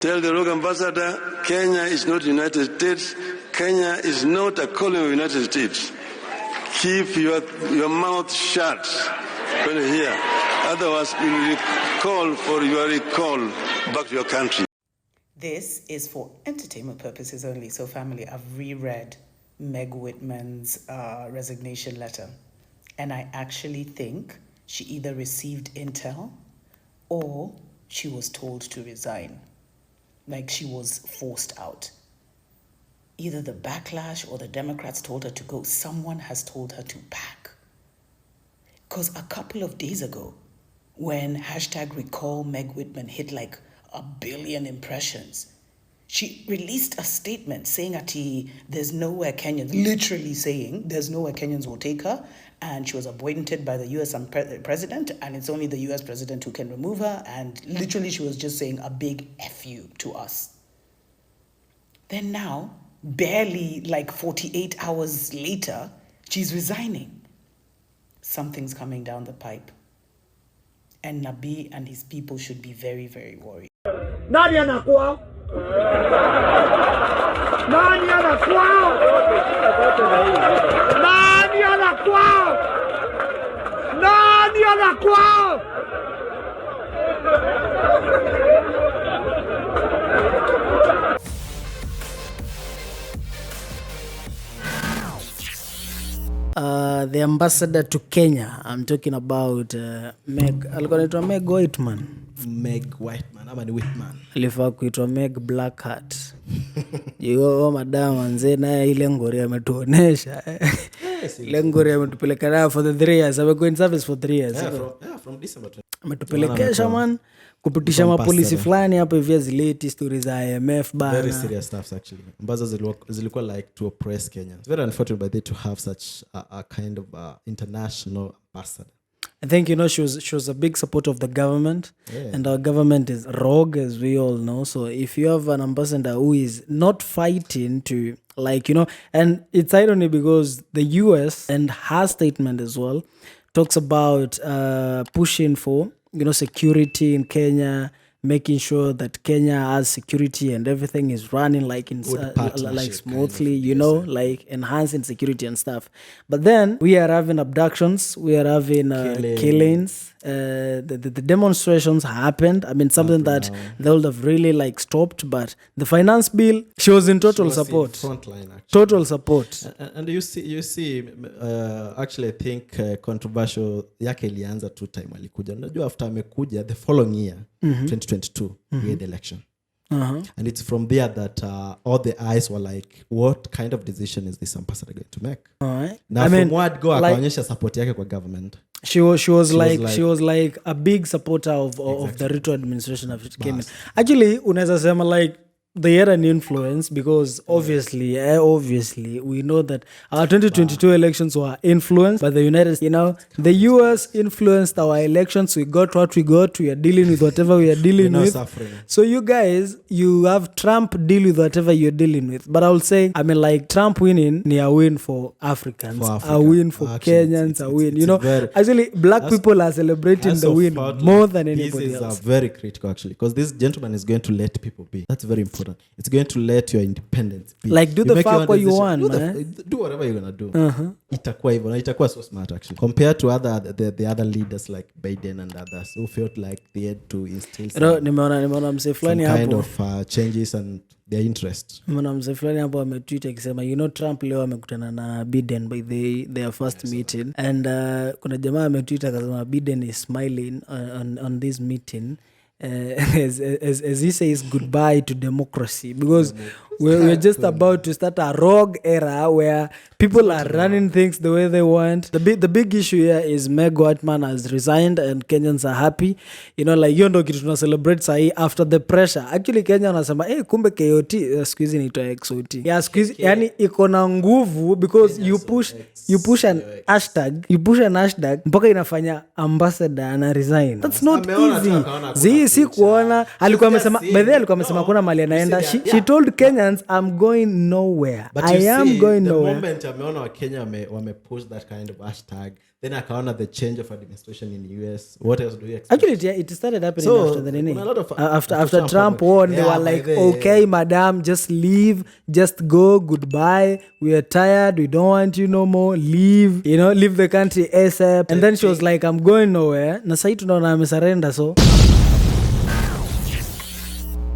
Tell the rogue ambassador, Kenya is not United States. Kenya is not a colony of United States. Keep your mouth shut when you hear. Otherwise, we will call for your recall back to your country. This is for entertainment purposes only. So family, I've reread Meg Whitman's resignation letter. And I actually think she either received intel or she was told to resign. Like she was forced out. Either the backlash or the Democrats told her to go. Someone has told her to pack. Because a couple of days ago, when hashtag recall Meg Whitman hit like 1 billion impressions, she released a statement saying that there's nowhere Kenyans, literally saying there's nowhere Kenyans will take her, and she was appointed by the US president, and it's only the US president who can remove her, and literally she was just saying a big F you to us. Then now, barely like 48 hours later, she's resigning. Something's coming down the pipe. And Nabi and his people should be very, very worried. Nani anakuwa? Nani anakuwa? Nani anakuwa? Nani anakuwa? The ambassador to Kenya, I'm talking about Meg, alikuwa anaitwa Meg Whitman. Meg Whitman, ama ni Whitman. Alifaa kuitwa Meg Blackheart. Yo madam anze naye ile ngori ametuonesha. Ile ngori ametupeleka nayo for the 3 years. Amekuwa in service for 3 years. From December 20. Ametupelekesha man kupitisha mapolisi fulani hapo hivi zileti stories za IMF bana. Very serious stuff actually. Ambazo zilikuwa like to oppress Kenya. It's very unfortunate by they to have such a kind of international ambassador. I think she was a big supporter of the government, and our government is rogue, as we all know. So if you have an ambassador who is not fighting to, and it's irony because the US and her statement as well talks about pushing for security in Kenya, making sure that Kenya has security and everything is running like smoothly, kind of, like enhancing security and stuff. But then we are having abductions, we are having killings. The demonstrations happened. I mean, something that they would have really stopped. But the finance bill, she was in total support. Frontline, actually. Total support. And you see, actually, I think controversial yake ilianza 2 time alikuja. Unajua after amekuja the following year, 2022, we had election. And it's from there that all the eyes were like, what kind of decision is this ambassador going to make? Now, from what go akaonyesha support yake kwa government. She was like a big supporter of the Ruto administration of came in. Actually, unaweza sema they had an influence because obviously we know that our 2022 elections were influenced by the United States. The US influenced our elections. We got what we got. We are dealing with whatever we are dealing with. Suffering. So you guys, you have Trump deal with whatever you're dealing with. But I will say, Trump winning ni a win for Africans, a win for Kenyans, a win. Actually, black people are celebrating the win more than anybody else. This is very critical actually because this gentleman is going to let people be. That's very important. It's going to let your independence be. Do the fuck what you want, man. Do whatever you're gonna do. Itakuwa hivyo. Itakuwa so smart actually. Compared to the other leaders like Biden and others who felt like they had to instill some kind of changes and their interest. Nimeona mzee fulani hapo ametweet akisema Trump leo amekutana na Biden by their first meeting, and kuna jamaa ametweet akasema Biden is smiling on this meeting. As he says goodbye to democracy, because we're just about to start a rogue era where people are running things the way they want. The big issue here is Meg Whitman has resigned and Kenyans are happy. Hiyo ndo kitu tuna celebrate sahi after the pressure. Actually Kenya wanasema kumbe KOT siku hizi inaitwa XOT. Yeah, siku hizi yani iko na nguvu because you push an hashtag mpaka inafanya ambassador ana resign. That's not easy. Si kuona alikuwa amesema kuna mali anaenda. She told Kenyans instance, I'm going nowhere. But I you am see, going the nowhere. moment ameona wakenya wamepush that kind of hashtag, then akaona the change of administration in the US. What else do you expect? Actually, it started happening So, after the Nini. kuna a lot of- After Trump won, they Yeah, were by like, the- okay, madam, just leave, just go, goodbye. We are tired. We don't want you no more. Leave, leave the country ASAP. And then she was like, I'm going nowhere. Na sahi tunaona amesurrender, so